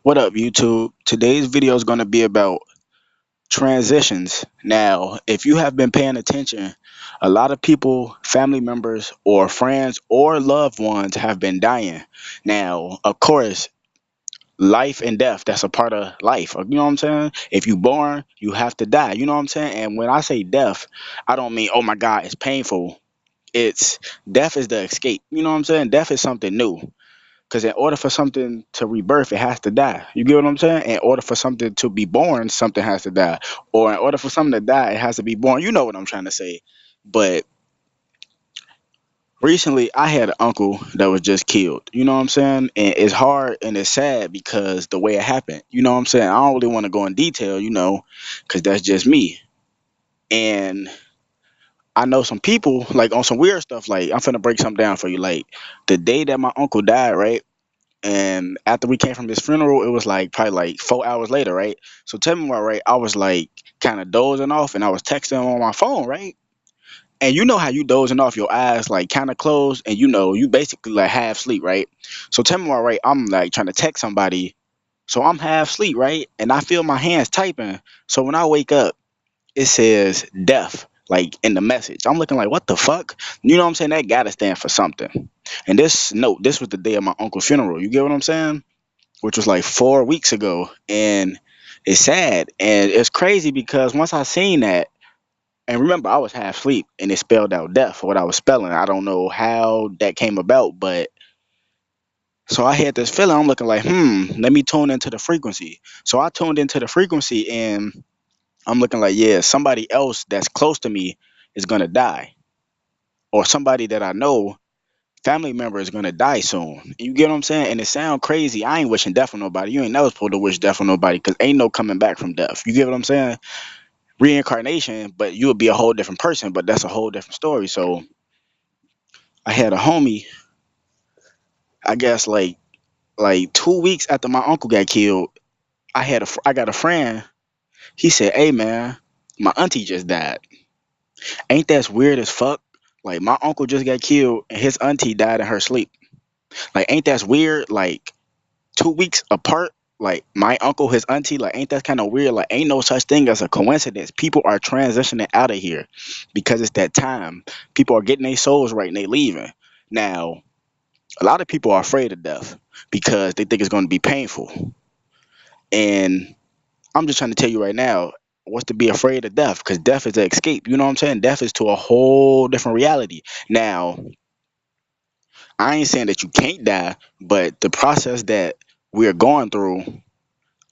What up, YouTube? Today's video is going to be about transitions. Now, if you have been paying attention, a lot of people, family members, or friends, or loved ones have been dying. Now, of course, life and death, that's a part of life. You know what I'm saying? If you born, you have to die. You know what I'm saying? And when I say death, I don't mean, oh my God, it's painful. It's death is the escape. You know what I'm saying? Death is something new. Because in order for something to rebirth, it has to die. You get what I'm saying? In order for something to be born, something has to die. Or in order for something to die, it has to be born. You know what I'm trying to say. But recently, I had an uncle that was just killed. You know what I'm saying? And it's hard and it's sad because the way it happened. You know what I'm saying? I don't really want to go in detail, because that's just me. And I know some people, like on some weird stuff, like I'm finna break something down for you. Like the day that my uncle died, right? And after we came from his funeral, it was like probably like 4 hours later, right? So tell me why, right? I was like kind of dozing off and I was texting him on my phone, right? And you know how you dozing off, your eyes like kind of closed, and you basically like half sleep, right? So tell me why, right? I'm like trying to text somebody, so I'm half sleep, right? And I feel my hands typing. So when I wake up, it says death, like in the message. I'm looking like, what the fuck? You know what I'm saying? That gotta stand for something. And this was the day of my uncle's funeral. You get what I'm saying? Which was like 4 weeks ago, and it's sad and it's crazy because once I seen that, and remember I was half asleep and it spelled out death what I was spelling. I don't know how that came about, but so I had this feeling. I'm looking like, let me tune into the frequency. So I tuned into the frequency and I'm looking like, yeah, somebody else that's close to me is gonna die, or somebody that I know, family member, is gonna die soon. You get what I'm saying? And it sound crazy. I ain't wishing death on nobody. You ain't never supposed to wish death on nobody because ain't no coming back from death. You get what I'm saying? Reincarnation, but you would be a whole different person. But that's a whole different story. So I had a homie. I guess like 2 weeks after my uncle got killed, I got a friend. He said, "Hey man, my auntie just died. Ain't that weird as fuck? Like my uncle just got killed and his auntie died in her sleep. Like ain't that weird? Like 2 weeks apart, like my uncle, his auntie, like ain't that kind of weird? Like ain't no such thing as a coincidence. People are transitioning out of here because it's that time. People are getting their souls right and they leaving. Now, a lot of people are afraid of death because they think it's going to be painful. And I'm just trying to tell you right now, what's to be afraid of death? Because death is an escape. You know what I'm saying? Death is to a whole different reality. Now, I ain't saying that you can't die, but the process that we're going through,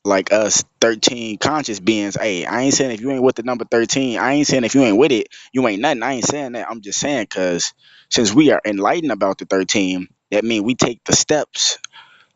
like us 13 conscious beings, hey, I ain't saying if you ain't with the number 13, I ain't saying if you ain't with it, you ain't nothing. I ain't saying that. I'm just saying because since we are enlightened about the 13, that means we take the steps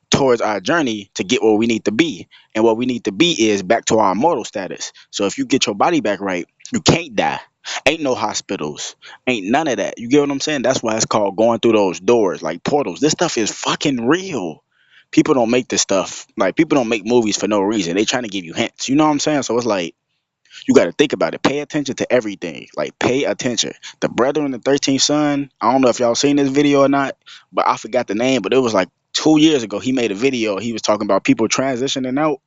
towards our journey to get where we need to be. And what we need to be is back to our immortal status. So if you get your body back right, you can't die. Ain't no hospitals. Ain't none of that. You get what I'm saying? That's why it's called going through those doors, like portals. This stuff is fucking real. People don't make this stuff. Like people don't make movies for no reason. They trying to give you hints. You know what I'm saying? So it's like you got to think about it. Pay attention to everything. Like pay attention. The brother and the 13th son. I don't know if y'all seen this video or not, but I forgot the name. But it was like 2 years ago. He made a video. He was talking about people transitioning out.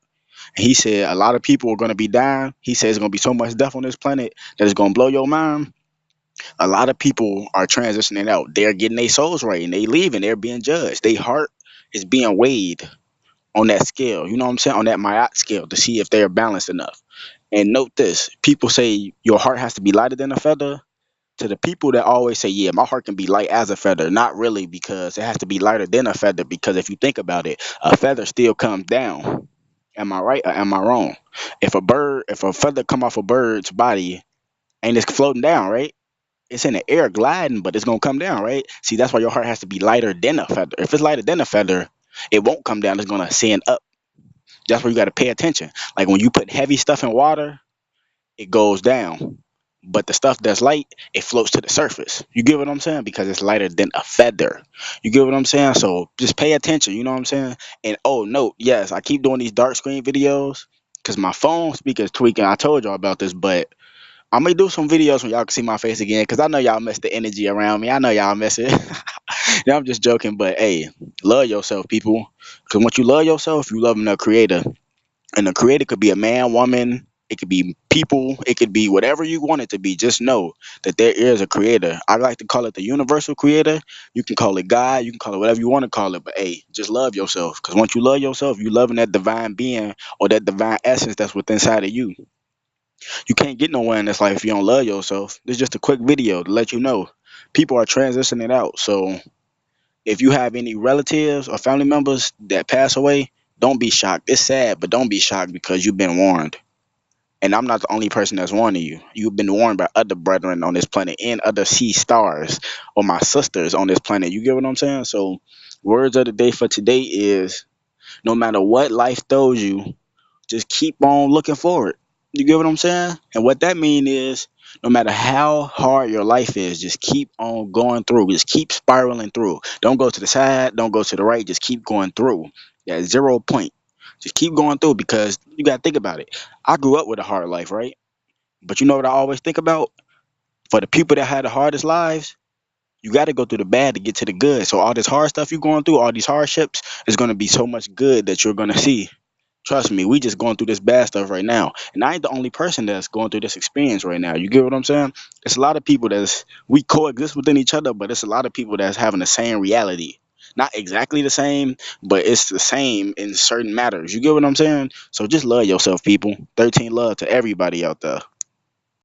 And he said a lot of people are going to be dying. He says there's going to be so much death on this planet that it's going to blow your mind. A lot of people are transitioning out. They're getting their souls right and they leaving. They're being judged. Their heart is being weighed on that scale. You know what I'm saying? On that Mayat scale to see if they're balanced enough. And note this: people say your heart has to be lighter than a feather. To the people that always say, "Yeah, my heart can be light as a feather," not really, because it has to be lighter than a feather. Because if you think about it, a feather still comes down. Am I right or am I wrong? If a feather come off a bird's body, and it's floating down, right? It's in the air gliding, but it's gonna come down, right? See, that's why your heart has to be lighter than a feather. If it's lighter than a feather, it won't come down. It's gonna ascend up. That's where you got to pay attention. Like when you put heavy stuff in water, it goes down. But the stuff that's light, it floats to the surface. You get what I'm saying? Because it's lighter than a feather. You get what I'm saying? So just pay attention. You know what I'm saying? And oh, note, yes, I keep doing these dark screen videos because my phone speaker is tweaking. I told y'all about this, but I'm gonna do some videos when y'all can see my face again, cause I know y'all miss the energy around me. I know y'all miss it. Yeah, I'm just joking, but hey, love yourself, people. Cause once you love yourself, you loving the creator, and the creator could be a man, woman. It could be people. It could be whatever you want it to be. Just know that there is a creator. I like to call it the universal creator. You can call it God. You can call it whatever you want to call it. But hey, just love yourself. Because once you love yourself, you loving that divine being or that divine essence that's within inside of you. You can't get nowhere in this life if you don't love yourself. This is just a quick video to let you know people are transitioning out. So if you have any relatives or family members that pass away, don't be shocked. It's sad, but don't be shocked because you've been warned. And I'm not the only person that's warning you. You've been warned by other brethren on this planet and other sea stars or my sisters on this planet. You get what I'm saying? So, words of the day for today is no matter what life throws you, just keep on looking forward. You get what I'm saying? And what that mean is no matter how hard your life is, just keep on going through. Just keep spiraling through. Don't go to the side, don't go to the right, just keep going through. That 0 point. Just keep going through because you gotta think about it. I grew up with a hard life, right? But you know what I always think about? For the people that had the hardest lives, you got to go through the bad to get to the good. So all this hard stuff you're going through, all these hardships, is going to be so much good that you're going to see. Trust me, we just going through this bad stuff right now. And I ain't the only person that's going through this experience right now. You get what I'm saying? It's a lot of people that's we coexist within each other, but it's a lot of people that's having the same reality. Not exactly the same, but it's the same in certain matters. You get what I'm saying? So just love yourself, people. 13 love to everybody out there.